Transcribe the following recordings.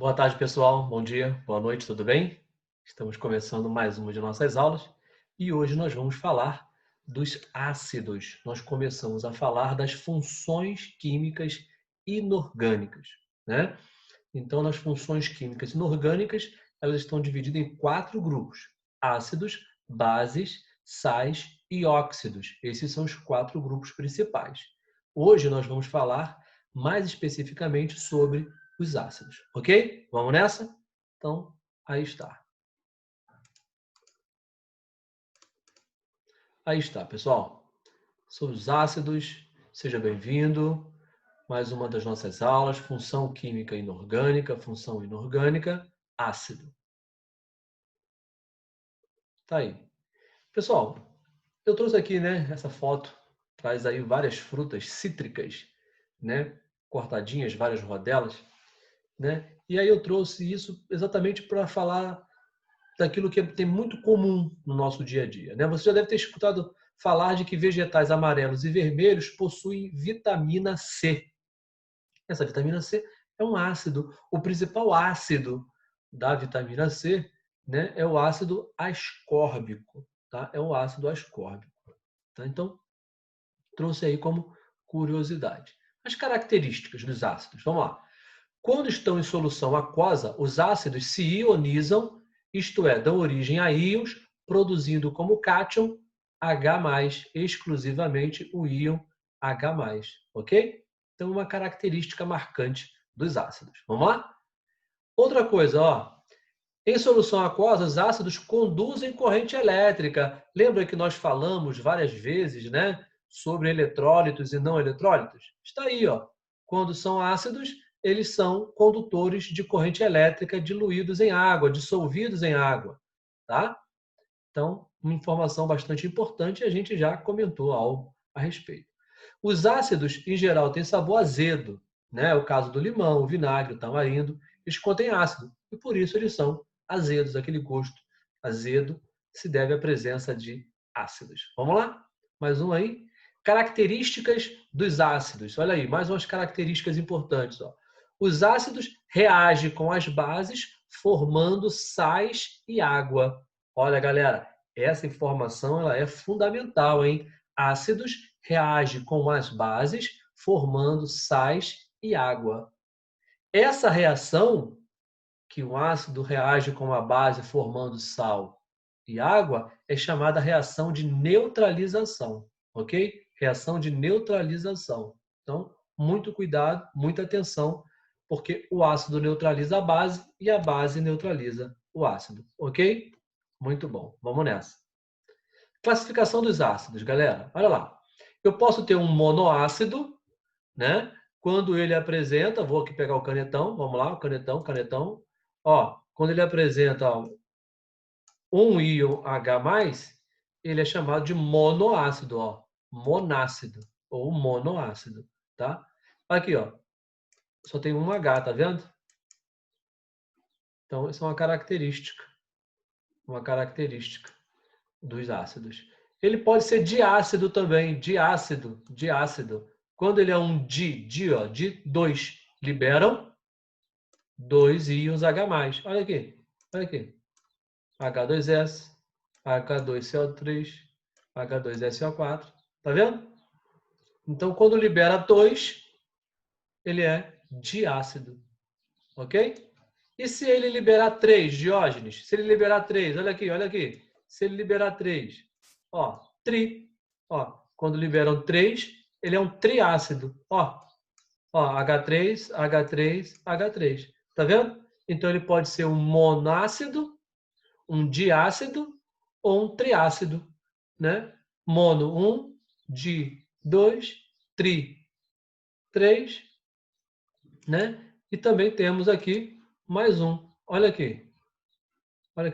Boa tarde, pessoal. Bom dia, boa noite, tudo bem? Estamos começando mais uma de nossas aulas e hoje nós vamos falar dos ácidos. Nós começamos a falar das funções químicas inorgânicas, né? Então, nas funções químicas inorgânicas, elas estão divididas em 4 grupos: ácidos, bases, sais e óxidos. Esses são os 4 grupos principais. Hoje nós vamos falar mais especificamente sobre os ácidos, ok? Vamos nessa? Então, aí está. Aí está, pessoal. Sobre os ácidos, seja bem-vindo. Mais uma das nossas aulas, função química inorgânica, função inorgânica, ácido. Tá aí. Pessoal, eu trouxe aqui, né, essa foto, traz aí várias frutas cítricas, né, cortadinhas, várias rodelas, né? E aí eu trouxe isso exatamente para falar daquilo que tem muito comum no nosso dia a dia, né? Você já deve ter escutado falar de que vegetais amarelos e vermelhos possuem vitamina C. Essa vitamina C é um ácido. O principal ácido da vitamina C, né, é o ácido ascórbico, tá? É o ácido ascórbico, tá? Então, trouxe aí como curiosidade. As características dos ácidos, vamos lá. Quando estão em solução aquosa, os ácidos se ionizam, isto é, dão origem a íons, produzindo como cátion H+, exclusivamente o íon H+, ok? Então, uma característica marcante dos ácidos. Vamos lá? Outra coisa, ó. Em solução aquosa, os ácidos conduzem corrente elétrica. Lembra que nós falamos várias vezes, né, sobre eletrólitos e não eletrólitos? Está aí, ó. Quando são ácidos, eles são condutores de corrente elétrica diluídos em água, dissolvidos em água, tá? Então, uma informação bastante importante, a gente já comentou algo a respeito. Os ácidos, em geral, têm sabor azedo, né? O caso do limão, o vinagre, o tamarindo, eles contêm ácido e por isso eles são azedos. Aquele gosto azedo se deve à presença de ácidos. Vamos lá? Mais um aí. Características dos ácidos. Olha aí, mais umas características importantes. Ó. Os ácidos reagem com as bases, formando sais e água. Olha, galera, essa informação ela é fundamental, hein? Ácidos reagem com as bases, formando sais e água. Essa reação, que o ácido reage com a base formando sal e água, é chamada reação de neutralização, ok? Reação de neutralização. Então, muito cuidado, muita atenção, porque o ácido neutraliza a base e a base neutraliza o ácido, ok? Muito bom, vamos nessa. Classificação dos ácidos, galera. Olha lá. Eu posso ter um monoácido, né? Quando ele apresenta, vou aqui pegar o canetão, vamos lá, canetão. Ó, quando ele apresenta um íon H+, ele é chamado de monoácido, ó, monácido ou monoácido, tá? Aqui, ó, só tem um H, tá vendo? Então, isso é uma característica dos ácidos. Ele pode ser diácido também, diácido. Quando ele é um ó, di 2, liberam 2 íons H+. Olha aqui. H2S, H2CO3, H2SO4. Tá vendo? Então, quando libera 2, ele é diácido. Ok? E se ele liberar 3, Diógenes? Se ele liberar 3, olha aqui. Se ele liberar 3, ó, ó, quando liberam 3, ele é um triácido, ó, H3, H3, H3, tá vendo? Então ele pode ser um monácido, um diácido ou um triácido, né? Mono 1, di 2, tri 3, né? E também temos aqui mais um. Olha que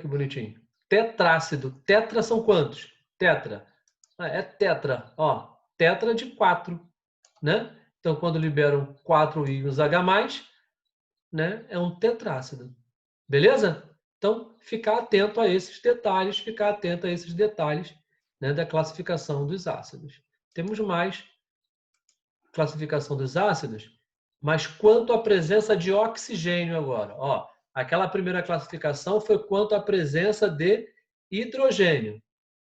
bonitinho. Tetrácido. Tetra são quantos? Tetra. É tetra, ó. Tetra de 4, né? Então, quando liberam 4 íons H+, né, é um tetrácido. Beleza? Então, ficar atento a esses detalhes, né, da classificação dos ácidos. Temos mais classificação dos ácidos mas quanto à presença de oxigênio agora. Ó, aquela primeira classificação foi quanto à presença de hidrogênio,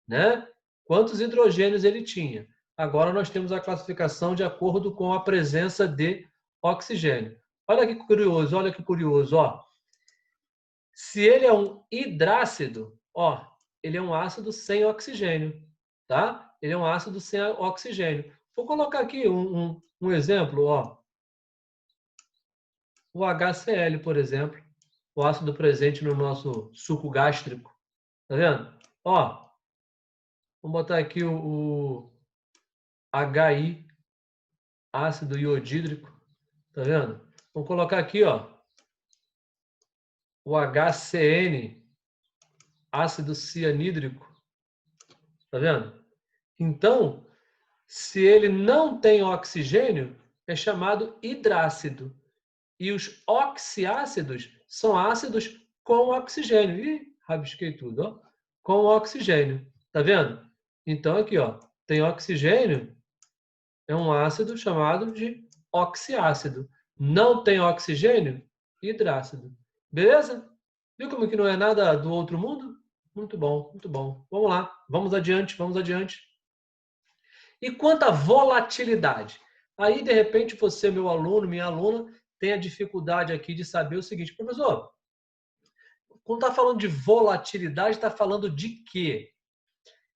né? Quantos hidrogênios ele tinha. Agora nós temos a classificação de acordo com a presença de oxigênio. Olha que curioso, olha que curioso, ó. Se ele é um hidrácido, ó, ele é um ácido sem oxigênio, tá? Ele é um ácido sem oxigênio. Vou colocar aqui um exemplo, ó. O HCl, por exemplo, o ácido presente no nosso suco gástrico. Tá vendo? Ó, vamos botar aqui o HI, ácido iodídrico. Tá vendo? Vamos colocar aqui, ó, o HCN, ácido cianídrico. Tá vendo? Então, se ele não tem oxigênio, é chamado hidrácido. E os oxiácidos são ácidos com oxigênio. Ih, rabisquei tudo, ó. Com oxigênio. Tá vendo? Então, aqui, ó, tem oxigênio, é um ácido chamado de oxiácido. Não tem oxigênio, hidrácido. Beleza? Viu como que não é nada do outro mundo? Muito bom, muito bom. Vamos lá, vamos adiante, vamos adiante. E quanto à volatilidade? Aí, de repente, você, meu aluno, minha aluna, tem a dificuldade aqui de saber o seguinte, professor, quando está falando de volatilidade, está falando de quê?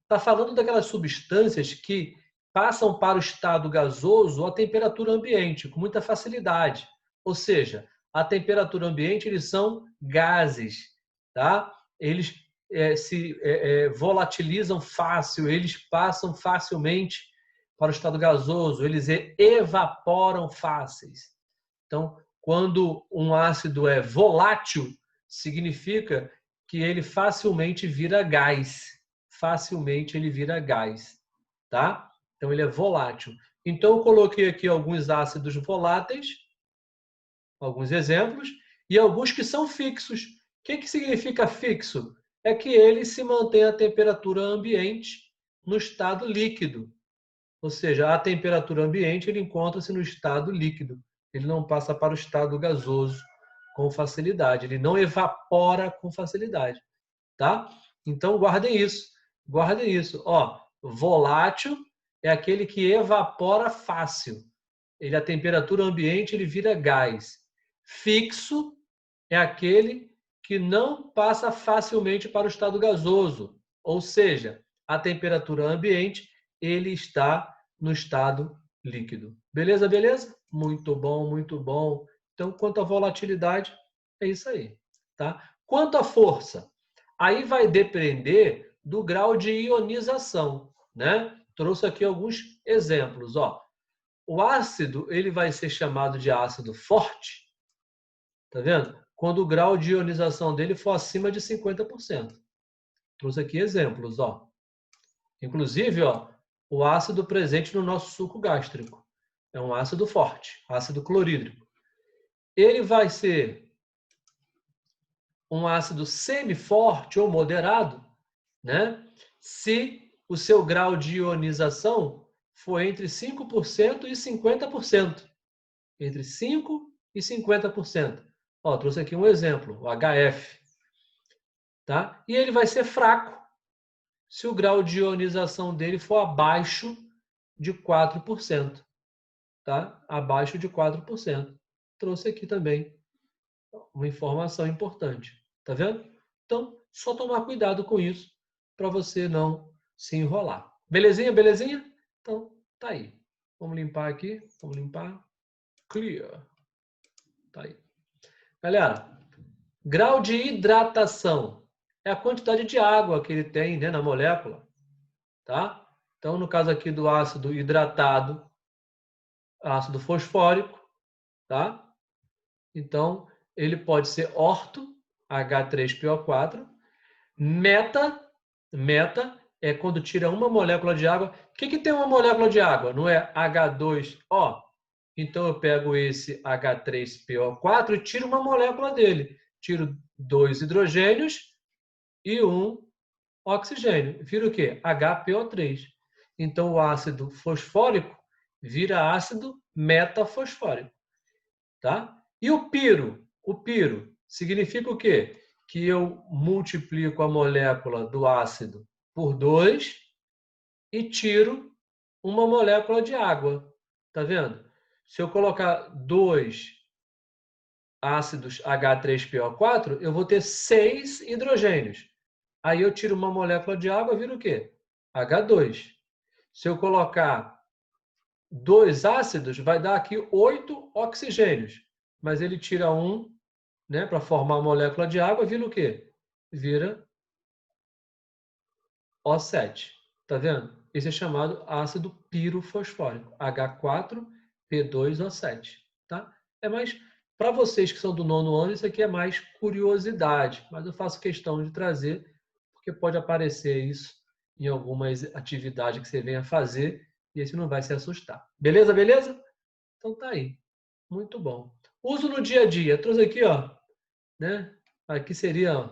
Está falando daquelas substâncias que passam para o estado gasoso a temperatura ambiente, com muita facilidade. Ou seja, a temperatura ambiente, eles são gases, tá? Eles se volatilizam fácil, eles passam facilmente para o estado gasoso, eles evaporam fáceis. Então, quando um ácido é volátil, significa que ele facilmente vira gás. Facilmente ele vira gás, tá? Então, ele é volátil. Então, eu coloquei aqui alguns ácidos voláteis, alguns exemplos, e alguns que são fixos. O que significa fixo? É que ele se mantém a temperatura ambiente no estado líquido. Ou seja, a temperatura ambiente ele encontra-se no estado líquido. Ele não passa para o estado gasoso com facilidade. Ele não evapora com facilidade, tá? Então guardem isso. Guardem isso. Ó, volátil é aquele que evapora fácil. Ele a temperatura ambiente ele vira gás. Fixo é aquele que não passa facilmente para o estado gasoso, ou seja, a temperatura ambiente ele está no estado líquido. Beleza, beleza? Muito bom, muito bom. Então, quanto à volatilidade, é isso aí, tá? Quanto à força, aí vai depender do grau de ionização, né? Trouxe aqui alguns exemplos, ó. O ácido, ele vai ser chamado de ácido forte, tá vendo? Quando o grau de ionização dele for acima de 50%. Trouxe aqui exemplos, ó. Inclusive, ó, o ácido presente no nosso suco gástrico é um ácido forte, ácido clorídrico. Ele vai ser um ácido semiforte ou moderado, né? Se o seu grau de ionização for entre 5% e 50%. Entre 5% e 50%. Ó, trouxe aqui um exemplo, o HF. Tá? E ele vai ser fraco se o grau de ionização dele for abaixo de 4%. Tá? Abaixo de 4%. Trouxe aqui também uma informação importante. Tá vendo? Então, só tomar cuidado com isso para você não se enrolar. Belezinha, belezinha? Então, tá aí. Vamos limpar aqui. Vamos limpar. Clear. Tá aí. Galera, grau de hidratação é a quantidade de água que ele tem, né, na molécula. Tá? Então, no caso aqui do ácido hidratado, ácido fosfórico, tá? Então, ele pode ser orto, H3PO4. Meta é quando tira uma molécula de água. O que tem uma molécula de água? Não é H2O? Então, eu pego esse H3PO4 e tiro uma molécula dele. Tiro 2 hidrogênios e um oxigênio. Vira o quê? HPO3. Então, o ácido fosfórico vira ácido metafosfórico. tá? E o piro? O piro significa o quê? Que eu multiplico a molécula do ácido por 2 e tiro uma molécula de água. Tá vendo? Se eu colocar 2 ácidos H3PO4, eu vou ter 6 hidrogênios. Aí eu tiro uma molécula de água, vira o quê? H2. Se eu colocar 2 ácidos, vai dar aqui 8 oxigênios. Mas ele tira um, né, para formar a molécula de água, vira o quê? Vira O7. Tá vendo? Esse é chamado ácido pirofosfórico, H4P2O7. Tá? É mais, para vocês que são do nono ano, isso aqui é mais curiosidade, mas eu faço questão de trazer, porque pode aparecer isso em algumas atividades que você venha fazer e aí você não vai se assustar. Beleza, beleza? Então tá aí. Muito bom. Uso no dia a dia. Trouxe aqui, ó, né? Aqui seria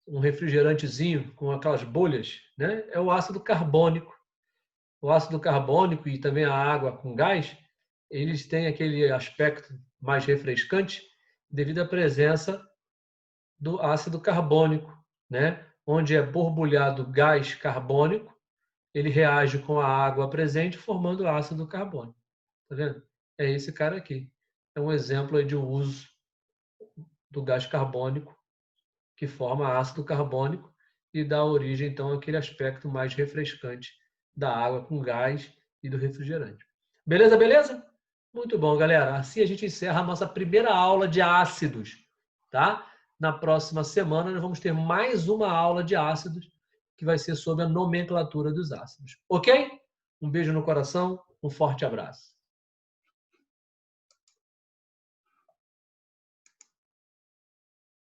um refrigerantezinho com aquelas bolhas, né? É o ácido carbônico. O ácido carbônico e também a água com gás, eles têm aquele aspecto mais refrescante devido à presença do ácido carbônico, né? Onde é borbulhado gás carbônico, ele reage com a água presente, formando ácido carbônico. Tá vendo? É esse cara aqui. É um exemplo aí de um uso do gás carbônico que forma ácido carbônico e dá origem, então, àquele aspecto mais refrescante da água com gás e do refrigerante. Beleza, beleza? Muito bom, galera. Assim a gente encerra a nossa primeira aula de ácidos, tá? Na próxima semana nós vamos ter mais uma aula de ácidos que vai ser sobre a nomenclatura dos ácidos. Ok? Um beijo no coração, um forte abraço.